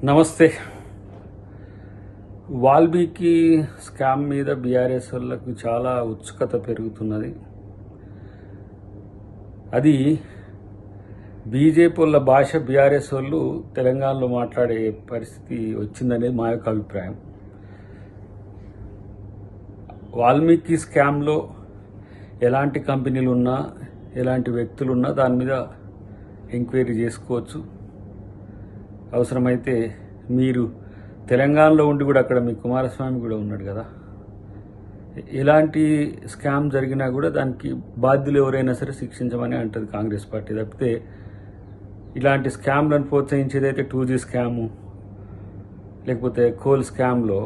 నమస్తే. వాల్మీకి స్కామ్ మీద బీఆర్ఎస్ వాళ్ళకు చాలా ఉత్సుకత పెరుగుతున్నది. అది బీజేపీ వాళ్ళ భాష బీఆర్ఎస్ వాళ్ళు తెలంగాణలో మాట్లాడే పరిస్థితి వచ్చిందనేది మా యొక్క అభిప్రాయం. వాల్మీకి స్కామ్లో ఎలాంటి కంపెనీలు ఉన్నా, ఎలాంటి వ్యక్తులు ఉన్నా దాని మీద ఎంక్వైరీ చేసుకోవచ్చు. అవసరమైతే మీరు తెలంగాణలో ఉండి కూడా అక్కడ మీ కుమారస్వామి కూడా ఉన్నాడు కదా, ఇలాంటి స్కామ్ జరిగినా కూడా దానికి బాధ్యులు ఎవరైనా సరే శిక్షించమని అంటుంది కాంగ్రెస్ పార్టీ. తప్పితే ఇలాంటి స్కామ్లను ప్రోత్సహించేదైతే 2G స్కాము లేకపోతే కోల్ స్కామ్లో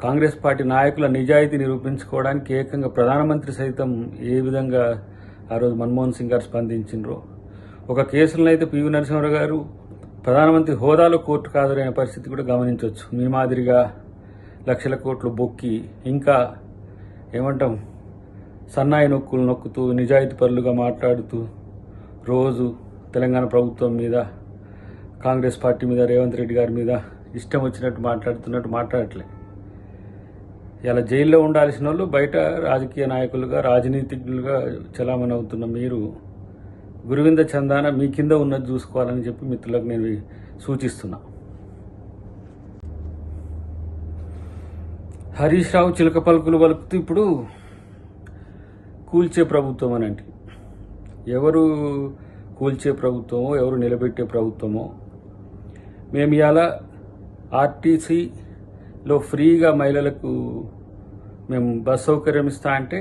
కాంగ్రెస్ పార్టీ నాయకుల నిజాయితీ నిరూపించుకోవడానికి ఏకంగా ప్రధానమంత్రి సైతం ఏ విధంగా ఆ రోజు మన్మోహన్ సింగ్ గారు స్పందించినరో, ఒక కేసులను అయితే పివి నరసింహారావు గారు ప్రధానమంత్రి హోదాలో కోర్టుకు హాజరైన పరిస్థితి కూడా గమనించవచ్చు. మీ మాదిరిగా లక్షల కోట్లు బొక్కి ఇంకా ఏమంటాం సన్నాయి నొక్కులు నొక్కుతూ నిజాయితీ పరులుగా మాట్లాడుతూ రోజు తెలంగాణ ప్రభుత్వం మీద, కాంగ్రెస్ పార్టీ మీద, రేవంత్ రెడ్డి గారి మీద ఇష్టం వచ్చినట్టు మాట్లాడట్లే. ఇలా జైల్లో ఉండాల్సిన వాళ్ళు బయట రాజకీయ నాయకులుగా, రాజనీతిజ్ఞులుగా చలామణి అవుతున్న మీరు గురువింద చందాన మీ కింద ఉన్నది చూసుకోవాలని చెప్పి మిత్రులకు నేను సూచిస్తున్నా. హరీష్ రావు చిలక పలుకులు పలుకుతూ ఇప్పుడు కూల్చే ప్రభుత్వం అని అంటే, ఎవరు కూల్చే ప్రభుత్వమో, ఎవరు నిలబెట్టే ప్రభుత్వమో, మేము ఇవాళ ఆర్టీసీలో ఫ్రీగా మహిళలకు మేము బస్ సౌకర్యం ఇస్తా అంటే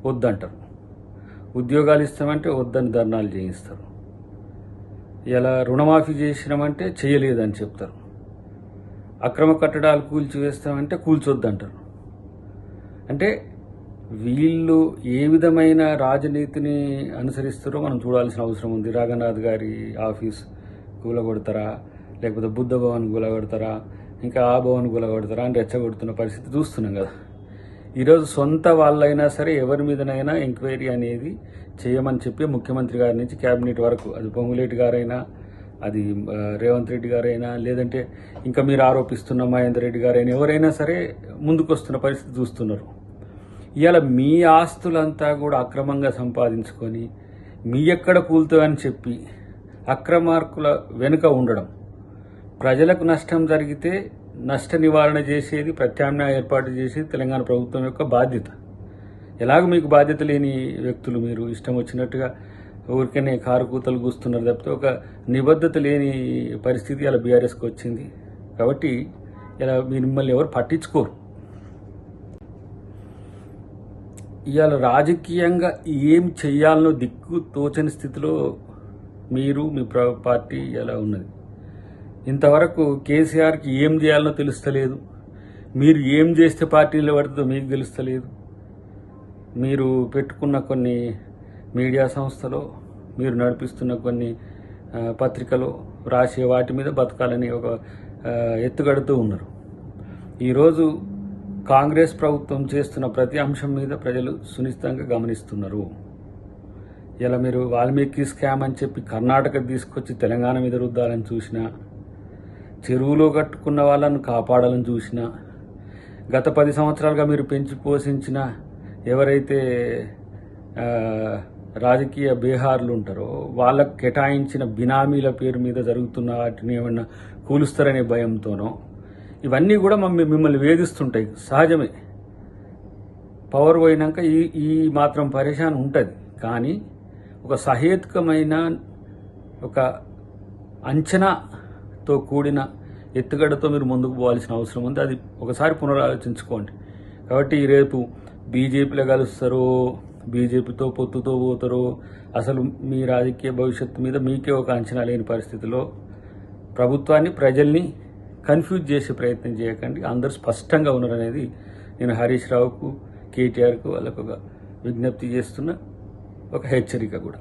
వద్దంటారు, ఉద్యోగాలు ఇస్తామంటే వద్దని ధర్నాలు చేయిస్తారు, ఇలా రుణమాఫీ చేసినామంటే చేయలేదని చెప్తారు, అక్రమ కట్టడాలు కూల్చివేస్తామంటే కూల్చొద్దంటారు. అంటే వీళ్ళు ఏ విధమైన రాజనీతిని అనుసరిస్తారో మనం చూడాల్సిన అవసరం ఉంది. రాఘనాథ్ గారి ఆఫీస్ కూలగొడతారా, లేకపోతే బుద్ధ భవన్ కూలగొడతారా, ఇంకా ఆ భవన్ కూలగొడతారా అని రెచ్చగొడుతున్న పరిస్థితి చూస్తున్నాం కదా. ఈరోజు సొంత వాళ్ళైనా సరే ఎవరి మీదనైనా ఎంక్వైరీ అనేది చేయమని చెప్పి ముఖ్యమంత్రి గారి నుంచి క్యాబినెట్ వరకు, అది పొంగులేటి గారైనా, అది రేవంత్ రెడ్డి గారైనా, లేదంటే ఇంకా మీరు ఆరోపిస్తున్న మహేందర్ రెడ్డి గారైనా, ఎవరైనా సరే ముందుకు వస్తున్న పరిస్థితి చూస్తున్నారు. ఇవాళ మీ ఆస్తులంతా కూడా అక్రమంగా సంపాదించుకొని మీ ఎక్కడ కూలుతాయని చెప్పి అక్రమార్కుల వెనుక ఉండడం, ప్రజలకు నష్టం జరిగితే నష్ట నివారణ చేసేది, ప్రత్యామ్నాయ ఏర్పాటు చేసేది తెలంగాణ ప్రభుత్వం యొక్క బాధ్యత. ఎలాగ మీకు బాధ్యత లేని వ్యక్తులు మీరు ఇష్టం వచ్చినట్టుగా ఊరికనే కారు కూతలు కూస్తున్నారు తప్పితే ఒక నిబద్ధత లేని పరిస్థితి ఇలా బీఆర్ఎస్కి వచ్చింది. కాబట్టి ఇలా మిమ్మల్ని ఎవరు పట్టించుకోరు. ఇవాళ రాజకీయంగా ఏం చెయ్యాలనో దిక్కు తోచని స్థితిలో మీరు, మీ పార్టీ ఎలా ఉన్నది. ఇంతవరకు కేసీఆర్కి ఏం చేయాలనో తెలుస్తలేదు, మీరు ఏం చేస్తే పార్టీలో పడుతుందో మీకు తెలుస్తలేదు. మీరు పెట్టుకున్న కొన్ని మీడియా సంస్థలో, మీరు నడిపిస్తున్న కొన్ని పత్రికలో రాసే వాటి మీద బతకాలని ఒక ఎత్తుగడుతూ ఉన్నారు. ఈరోజు కాంగ్రెస్ ప్రభుత్వం చేస్తున్న ప్రతి అంశం మీద ప్రజలు సునిశ్చితంగా గమనిస్తున్నారు. ఇలా మీరు వాల్మీకి స్కామ్ అని చెప్పి కర్ణాటక తీసుకొచ్చి తెలంగాణ మీద రుద్దాలని చూసినా, చెరువులో కట్టుకున్న వాళ్ళను కాపాడాలని చూసినా, గత 10 సంవత్సరాలుగా మీరు పెంచి పోషించిన ఎవరైతే రాజకీయ బేహార్లు ఉంటారో వాళ్ళకు కేటాయించిన బినామీల పేరు మీద జరుగుతున్న వాటిని ఏమన్నా కూలుస్తారనే భయంతోనో, ఇవన్నీ కూడా మిమ్మల్ని వేధిస్తుంటాయి. సహజమే, పవర్ పోయినాక ఈ మాత్రం పరేషాన్ ఉంటుంది. కానీ ఒక సహేతుకమైన, ఒక అంచనాతో కూడిన ఎత్తుగడతో మీరు ముందుకు పోవాల్సిన అవసరం ఉంది. అది ఒకసారి పునరాలోచించుకోండి. కాబట్టి రేపు బీజేపీలో కలుస్తారో, బీజేపీతో పొత్తుతో పోతారో, అసలు మీ రాజకీయ భవిష్యత్తు మీద మీకే ఒక అంచనా లేని పరిస్థితిలో ప్రభుత్వాన్ని, ప్రజల్ని కన్ఫ్యూజ్ చేసే ప్రయత్నం చేయకండి. అందరూ స్పష్టంగా ఉన్నారనేది నేను హరీష్ రావుకు, కేటీఆర్కు వాళ్ళకు ఒక విజ్ఞప్తి చేస్తున్న ఒక హెచ్చరిక కూడా.